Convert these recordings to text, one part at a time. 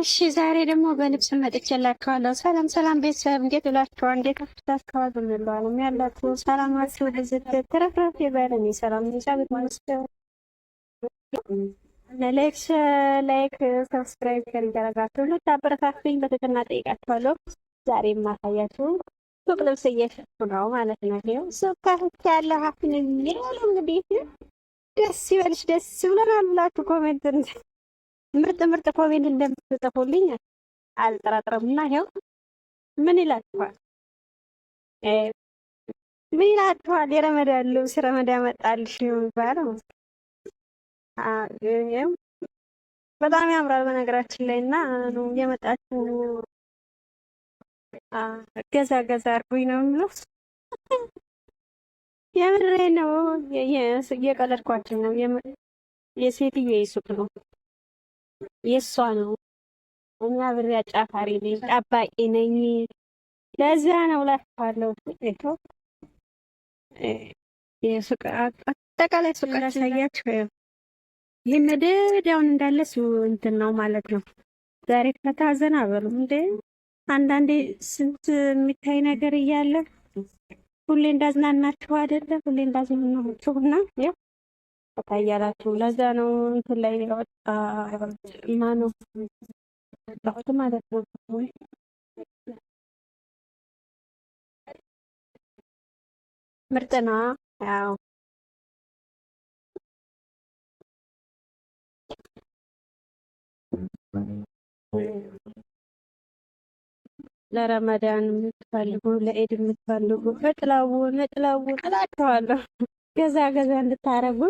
እሺ ዛሬ ደግሞ በልብስ መጥቼላችኋለሁ። ሰላም ሰላም ቤተሰብ እንዴት ውላችኋል? እንዴት አፍታችኋል? በመላው ያላችሁ ሰላማችሁ ወደዚህ ተረፍረፍ ይበለን። ሰላም እግዚአብሔር ይመስገን። ላይክ ሰብስክራይብ ያደረጋችሁ ልታበረታቱኝ በትህትና ጠይቃችኋለሁ። ዛሬ የማሳያችሁ ሱቅ ልብስ እየሸጥኩ ነው ማለት ነው። ይኸው ሱቅ ከፍቼ ያለው ሀፍን የሚለው እንግዲህ ደስ ይበልሽ ደስ ብለናል ብላችሁ ኮሜንት ምርጥ ምርጥ ኮሜንት እንደምትጽፉልኝ አልጠራጥርም። እና ይኸው ምን ይላችኋል? ምን ይላችኋል? የረመዳን ልብስ ረመዳን መጣልሽ የሚባለው በጣም ያምራል በነገራችን ላይ እና የመጣችሁ ገዛ ገዛ አድርጉኝ ነው የሚለው። የምሬ ነው። እየቀለድኳቸው ነው። የሴትዮ ሱቅ ነው የእሷ ነው። እኛ ብሬ አጫፋሪ ነኝ፣ ጠባቂ ነኝ። ለዛ ነው እላችኋለሁ። የሱቅ አጠቃላይ ሱቅ ላሳያችሁ። የመደዳውን እንዳለ እንትን ነው ማለት ነው። ዛሬ ፈታዘና በሉ እንዴ! አንዳንዴ ስንት የሚታይ ነገር እያለ ሁሌ እንዳዝናናችሁ አይደለም፣ ሁሌ እንዳዝናናችሁና ያው ታያላችሁ። ለዛ ነው እንትን ላይ ወጣ ማነው ለሁት ማለት ነው። ምርጥ ነው። ያው ለረመዳን የምትፈልጉ ለኢድ የምትፈልጉ እጥለቡን እላችኋለሁ። ገዛ ገዛ እንድታረጉ።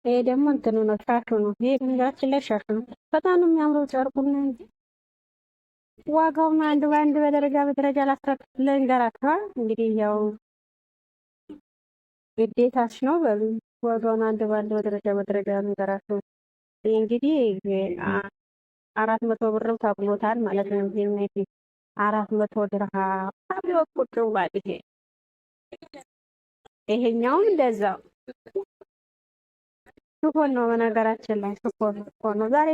ይሄ ደግሞ እንትኑ ነው፣ ሻሹ ነው። ይሄ በነገራችን ላይ ሻሹ ነው። በጣም ነው የሚያምረው ጨርቁና ዋጋውን አንድ በአንድ በደረጃ ልንገራችሁ። እንግዲህ ያው ግዴታች ነው በሉ። ዋጋውን አንድ በአንድ በደረጃ ልንገራችሁ። እንግዲህ 400 ብር ተብሎታል ማለት ነው። ይሄ 400 ድርሃም አብሎ ቁጭ ብሏል። ይሄኛውም እንደዛው ሽፎን ነው። በነገራችን ላይ ሽፎን ነው። ዛሬ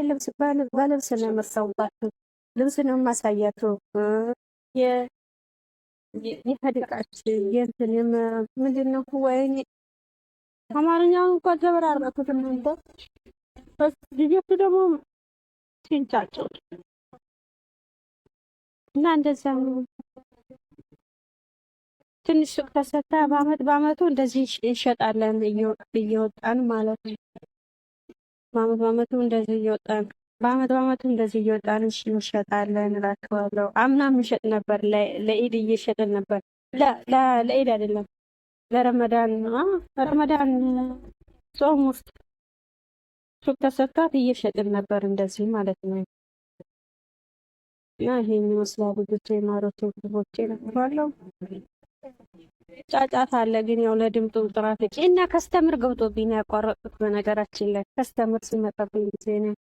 በልብስ ነው የመጣሁባችሁ። ልብስ ነው የማሳያችሁ። የፈድቃችን የእንትን ምንድን ነው? ወይኔ አማርኛውን እንኳን ዘበራረኩት እናንተ። ልጆቹ ደግሞ ሲንጫቸው እና እንደዛ ትንሽ ሱቅ ተሰታ በአመቱ እንደዚህ እንሸጣለን እየወጣን ማለት ነው። በአመቱ እንደዚህ እየወጣን በአመቱ እንደዚህ እየወጣን እንሸጣለን እላችኋለሁ። አምና እንሸጥ ነበር፣ ለኢድ እየሸጥን ነበር። ለኢድ አይደለም ለረመዳን ረመዳን ጾም ውስጥ ሱቅ ተሰጥቷት እየሸጥን ነበር እንደዚህ ማለት ነው። እና ይሄን ይመስላል ልጆቼ፣ ማሮቼ፣ ልጆቼ እላችኋለሁ። ጫጫታ አለ ግን ያው ለድምጡ ጥራት እና ከስተምር ገብቶብኝ ነው ያቋረጥኩት። በነገራችን ላይ ከስተምር ሲመጣብኝ ጊዜ ነው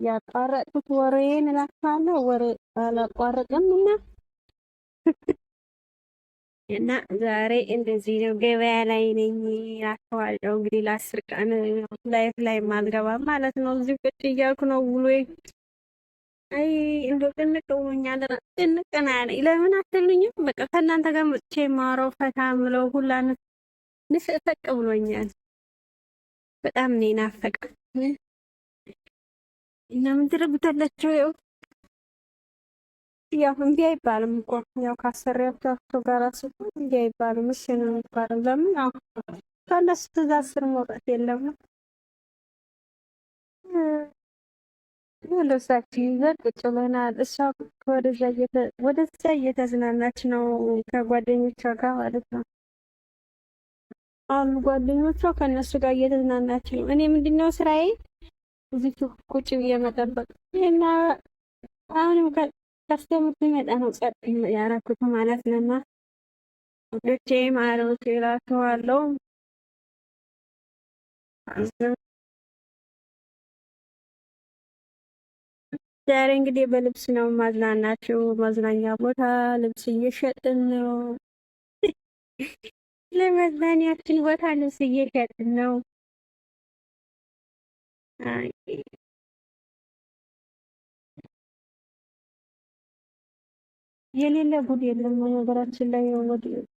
ያቋረጥኩት። ወሬን እላችኋለሁ። ወሬ አላቋረጥም እና ዛሬ እንደዚህ ነው። ገበያ ላይ ነኝ እላችኋለሁ። እንግዲህ ለ10 ቀን ላይፍ ላይ ማልገባም ማለት ነው። እዚህ ቁጭ እያልኩ ነው ውሎዬ። አይ እንደው ጭንቅ ብሎኛል። ጭንቅ ነው ያለኝ። ለምን አትሉኝም? በቃ ከእናንተ ጋር መጥቼ የማወራው ፈታ ምለው ሁላ ንፍቅ ብሎኛል። በጣም ነው ናፈቀ እና ምን ትረጉታላችሁ? ያው እምቢ አይባልም እኮ ያው ካሰሪያቸው ጋር ሲሆን እምቢ አይባልም። እሺ ነው የሚባለው። ለምን ያው ከእነሱ ትእዛዝ ስር መውጣት የለም ነው። ልብሳችን ይዘን ቁጭ ብለናል። እሷ ወደዛ እየተዝናናች ነው ከጓደኞቿ ጋር ማለት ነው። አሉ ጓደኞቿ ከእነሱ ጋር እየተዝናናች ነው። እኔ ምንድነው ስራዬ እዚህ ቁጭ ብዬ መጠበቅ እና አሁንም ከስተምር ሲመጣ ነው ጸጥ ያደረኩት ማለት ነውና ልጆቼ ማሮቼ እላችኋለሁ። ዛሬ እንግዲህ በልብስ ነው ማዝናናችሁ። መዝናኛ ቦታ ልብስ እየሸጥን ነው። ለመዝናኛችን ቦታ ልብስ እየሸጥን ነው። የሌለ ጉድ የለም። ነገራችን ላይ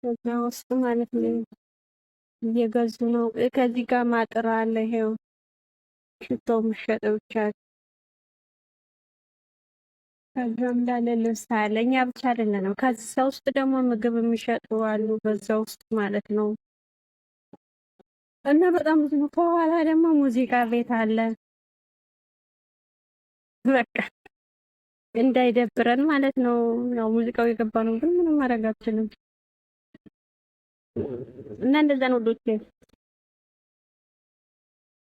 እዛ ውስጥ ማለት ነው እየገዙ ነው። ከዚህ ጋር ማጥራ አለ። ይሄው ሽቶ የሚሸጥ ብቻ ከዛም እንዳለ ልብስ አለ። እኛ ብቻ አይደለንም። ከዛ ውስጥ ደግሞ ምግብ የሚሸጡ አሉ፣ በዛ ውስጥ ማለት ነው። እና በጣም ብዙ ነው። ከኋላ ደግሞ ሙዚቃ ቤት አለ። በቃ እንዳይደብረን ማለት ነው። ያው ሙዚቃው የገባ ነው፣ ግን ምንም ማድረግ አልችልም። እና እንደዛ ነው ዶቼ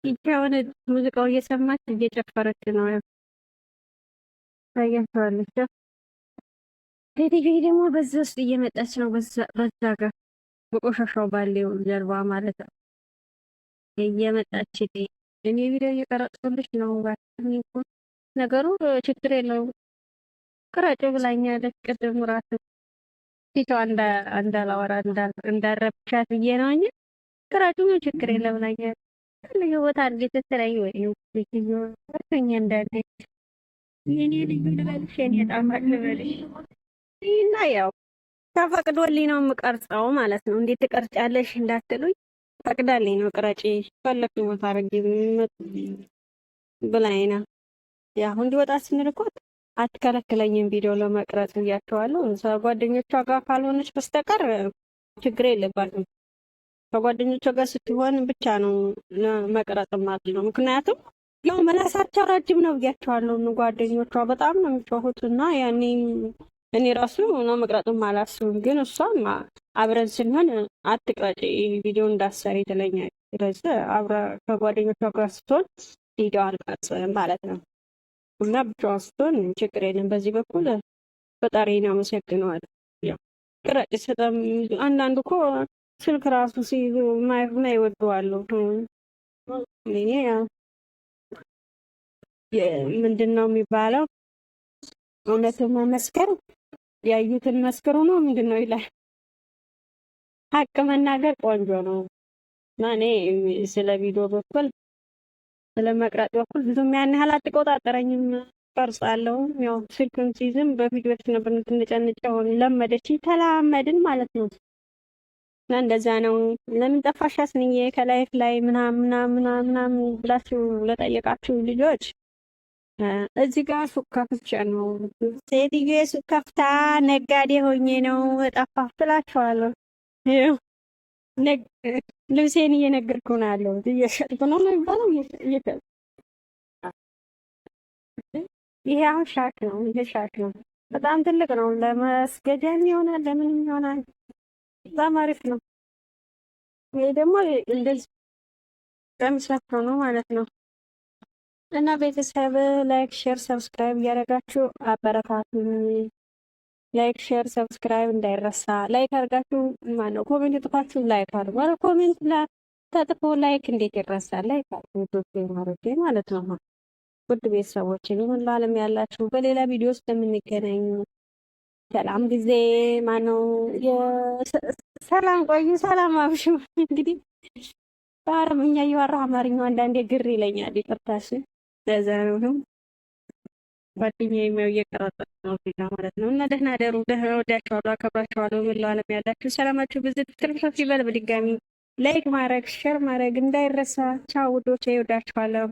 ይቻ የሆነ ሙዚቃው እየሰማች እየጨፈረች ነው። ያው ታያቸዋለች። ቴቴ ደግሞ በዛ ውስጥ እየመጣች ነው። በዛ ጋር በቆሻሻው ባሌው ጀርባ ማለት ነው እየመጣች እኔ ቪዲዮ እየቀረጽኩልሽ ነው። ነገሩ ችግር የለውም። ቅረጭ ብላኛለች። ቅድም ራሱ ፊቷ እንዳላወራ እንዳረብሻት ብዬ ነው እንጂ ቅረጩ ምን ችግር የለም ብላኛለች። ልዩ ቦታ እንዴት ተለያዩ ወይ ወርተኛ እንዳለ የኔ ልዩ ልበልሽ፣ የኔ ጣፋጭ ልበልሽ እና ያው ተፈቅዶልኝ ነው የምቀርጸው ማለት ነው። እንዴት ትቀርጫለሽ እንዳትሉኝ ፈቅዳልኝ ነው ቅረጪ ፈለግሽ ቦታ አድርጊ ብላኝ ነው። ያው እንዲወጣ ስንል እኮ አትከለክለኝም ቪዲዮ ለመቅረጽ ብያቸዋለሁ። ከጓደኞቿ ጋር ካልሆነች በስተቀር ችግር የለባትም። ከጓደኞቿ ጋር ስትሆን ብቻ ነው መቅረጽ ማለት ነው። ምክንያቱም ያው መላሳቸው ረጅም ነው ብያቸዋለሁ። ጓደኞቿ በጣም ነው የሚጮሁት እና ያኔ እኔ ራሱ ነው መቅረጽም አላስብም። ግን እሷም አብረን ስንሆን አትቅረጭ ቪዲዮ እንዳሰሪ ትለኛለች። ስለዚህ አብረ ከጓደኞቿ ጋር ስትሆን ቪዲዮ አልቀርጽም ማለት ነው። እና ብቻዋን ስትሆን ችግር የለም። በዚህ በኩል ፈጣሪን አመሰግነዋለሁ። ያው ቅረጭ ስጠም አንዳንዱ እኮ ስልክ ራሱ ሲይዙ ማይወደዋለሁ። እኔ ምንድን ነው የሚባለው? እውነትን መመስከር ያዩትን መስክሩ ነው ምንድን ነው ይላል። ሀቅ መናገር ቆንጆ ነው እና እኔ ስለ ቪዲዮ በኩል ስለ መቅረጽ በኩል ብዙም ያን ያህል አትቆጣጠረኝም። ቀርጻለሁ። ያው ስልክን ሲይዝም በቪዲዮ ነበር ትንጨንጨው ለመደች ተላመድን ማለት ነው። እና እንደዛ ነው። ለምን ጠፋሽ አስንዬ ከላይፍ ላይ ምናምን ብላችሁ ለጠየቃችሁ ልጆች እዚህ ጋር ሱቅ ከፍቼ ነው። ሴትዬ ሱቅ ከፍታ ነጋዴ ሆኜ ነው ጠፋሁ ትላችኋለሁ። ልብሴን እየነገርኩ ነው ያለው። እየሸጥኩ ነው የሚባለው። ይሄ አሁን ሻክ ነው። ይሄ ሻክ ነው። በጣም ትልቅ ነው። ለመስገጃም ይሆናል፣ ለምንም ይሆናል። በጣም አሪፍ ነው። ይሄ ደግሞ እንደዚህ ቀሚስ ነው ማለት ነው። እና ቤተሰብ ላይክ፣ ሼር፣ ሰብስክራይብ እያደረጋችሁ አበረታቱ። ላይክ፣ ሼር፣ ሰብስክራይብ እንዳይረሳ። ላይክ አድርጋችሁ ማነው ኮሜንት ጥፋችሁ ላይክ አድርጉ። ኧረ ኮሜንት ተጥፎ ላይክ እንዴት ይረሳል? ላይክ አድርጉ ማለት ነው። ውድ ቤተሰቦች በመላው ዓለም ያላችሁ በሌላ ቪዲዮ ውስጥ የምንገናኝ ሰላም ጊዜ ማነው ሰላም ቆዩ፣ ሰላም አብሹ። እንግዲህ በአረብኛ እያወራሁ አማርኛው አንዳንዴ ግር ይለኛል። ይቅርታሽ ለዛ ነው። ጓደኛዬ የሚያው እየቀረጸ ነው ቪዲዮ ማለት ነው። እና ደህና ደሩ። ደህና ወዳችኋለሁ፣ አከብራችኋለሁ። በመላው ዓለም ያላችሁ ሰላማችሁ ብዙ ትርፍርፍ ይበል። በድጋሚ ላይክ ማድረግ ሼር ማድረግ እንዳይረሳ። ቻው ውዶቼ፣ እወዳችኋለሁ።